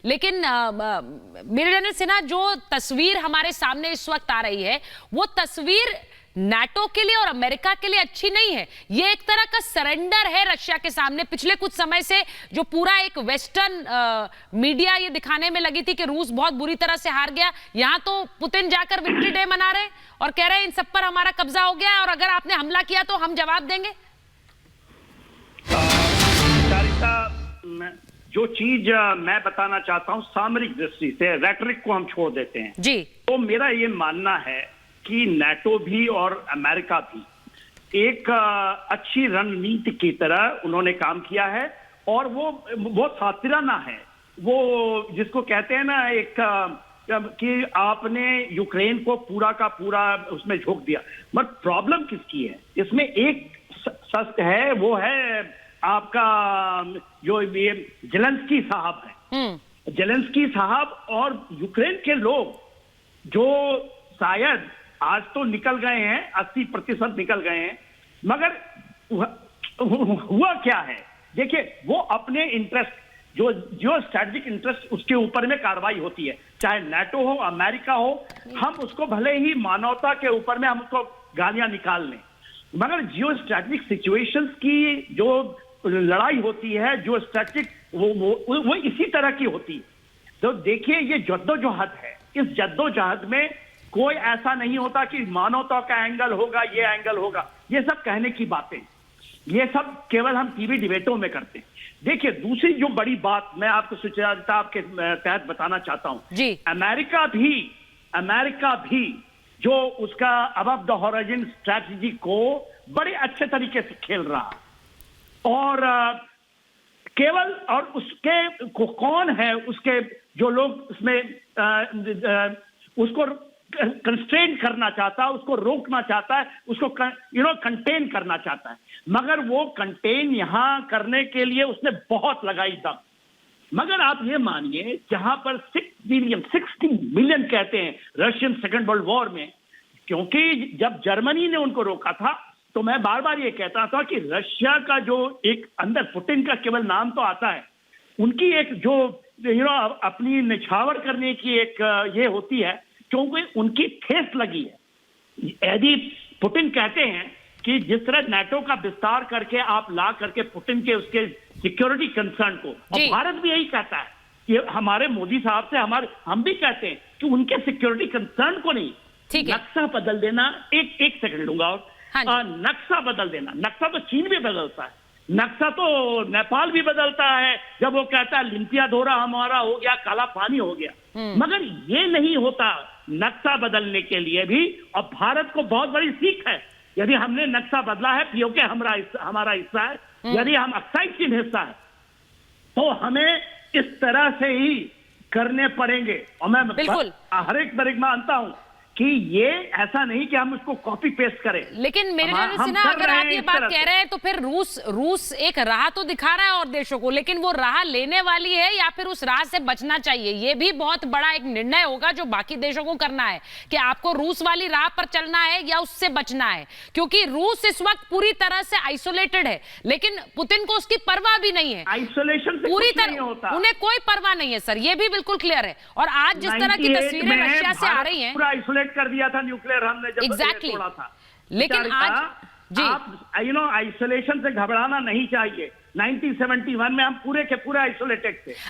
लेकिन मेरे जनरल सिन्हा, जो तस्वीर हमारे सामने इस वक्त आ रही है वो तस्वीर नाटो के लिए और अमेरिका के लिए अच्छी नहीं है। ये एक तरह का सरेंडर है रशिया के सामने। पिछले कुछ समय से जो पूरा एक वेस्टर्न मीडिया ये दिखाने में लगी थी कि रूस बहुत बुरी तरह से हार गया, यहां तो पुतिन जाकर विक्ट्री डे मना रहे हैं और कह रहे हैं इन सब पर हमारा कब्जा हो गया है और अगर आपने हमला किया तो हम जवाब देंगे। जो चीज मैं बताना चाहता हूं सामरिक दृष्टि से, रेटरिक को हम छोड़ देते हैं जी, तो मेरा ये मानना है कि नाटो भी और अमेरिका भी एक अच्छी रणनीति की तरह उन्होंने काम किया है और वो बहुत सातिराना है। वो जिसको कहते हैं ना एक कि आपने यूक्रेन को पूरा का पूरा उसमें झोंक दिया। मगर प्रॉब्लम किसकी है इसमें? एक सच है, वो है आपका जो ये जेलेंस्की साहब है। जेलेंस्की साहब और यूक्रेन के लोग जो शायद आज तो निकल गए हैं, 80% निकल गए हैं, मगर हुआ क्या है? देखिए, वो अपने इंटरेस्ट जो स्ट्रेटेजिक इंटरेस्ट उसके ऊपर में कार्रवाई होती है, चाहे नाटो हो अमेरिका हो, हम उसको भले ही मानवता के ऊपर में हम उसको गालियां निकाल लें, मगर जियो स्ट्रेटेजिक सिचुएशंस की जो लड़ाई होती है, जो स्ट्रेटेजिक वो इसी तरह की होती है। तो देखिए, ये जद्दोजहद है। इस जद्दोजहद में कोई ऐसा नहीं होता कि मानवता का एंगल होगा, ये एंगल होगा, ये सब कहने की बातें, ये सब केवल हम टीवी डिबेटों में करते हैं। देखिए, दूसरी जो बड़ी बात मैं आपको सुचेता आपके तहत बताना चाहता हूं जी, अमेरिका भी जो उसका अबव द हॉराइजन स्ट्रैटेजी को बड़े अच्छे तरीके से खेल रहा और केवल और उसके कौन है, उसके जो लोग उसमें उसको कंस्ट्रेन करना चाहता है, उसको रोकना चाहता है, उसको कंटेन करना चाहता है, मगर वो कंटेन यहां करने के लिए उसने बहुत लगाई दम। मगर आप ये मानिए, जहां पर 60 मिलियन कहते हैं रशियन सेकेंड वर्ल्ड वॉर में, क्योंकि जब जर्मनी ने उनको रोका था तो मैं बार बार ये कहता था कि रशिया का जो एक अंदर पुतिन का केवल नाम तो आता है, उनकी एक जो अपनी निछावर करने की एक ये होती है, क्योंकि उनकी ठेस लगी है। यदि पुतिन कहते हैं कि जिस तरह नाटो का विस्तार करके आप ला करके पुतिन के उसके सिक्योरिटी कंसर्न को, और भारत भी यही कहता है कि हमारे मोदी साहब से हम भी कहते हैं कि उनके सिक्योरिटी कंसर्न को नहीं, नक्शा बदल देना। एक सेकंड लूंगा और नक्शा बदल देना। नक्शा तो चीन भी बदलता है, नक्शा तो नेपाल भी बदलता है, जब वो कहता है लिम्पिया धोरा हमारा हो गया, काला पानी हो गया। मगर ये नहीं होता नक्शा बदलने के लिए भी, और भारत को बहुत बड़ी सीख है। यदि हमने नक्शा बदला है, पीओके हमारा हिस्सा है, यदि हम ऑक्साइड चीन हिस्सा है, तो हमें इस तरह से ही करने पड़ेंगे। और मैं हर एक मानता हूं कि ये ऐसा नहीं कि हम उसको कॉपी पेस्ट करें। लेकिन मेरे जनरल सिन्हा, अगर आप ये बात कह रहे हैं तो फिर रूस एक राह तो दिखा रहा है और देशों को, लेकिन वो राह लेने वाली है या फिर उस राह से बचना चाहिए? ये भी बहुत बड़ा एक निर्णय होगा जो बाकी देशों को करना है कि आपको रूस वाली राह पर चलना है या उससे बचना है, क्योंकि रूस इस वक्त पूरी तरह से आइसोलेटेड है, लेकिन पुतिन को उसकी परवाह भी नहीं है। आइसोलेशन पूरी तरह उन्हें कोई परवाह नहीं है सर, ये भी बिल्कुल क्लियर है। और आज जिस तरह की तस्वीरें रशिया से आ रही हैं, कर दिया था न्यूक्लियर हमने जब छोड़ा था, लेकिन आज जी आप आइसोलेशन से घबराना नहीं चाहिए। 1971 में हम पूरे के पूरे आइसोलेटेड थे।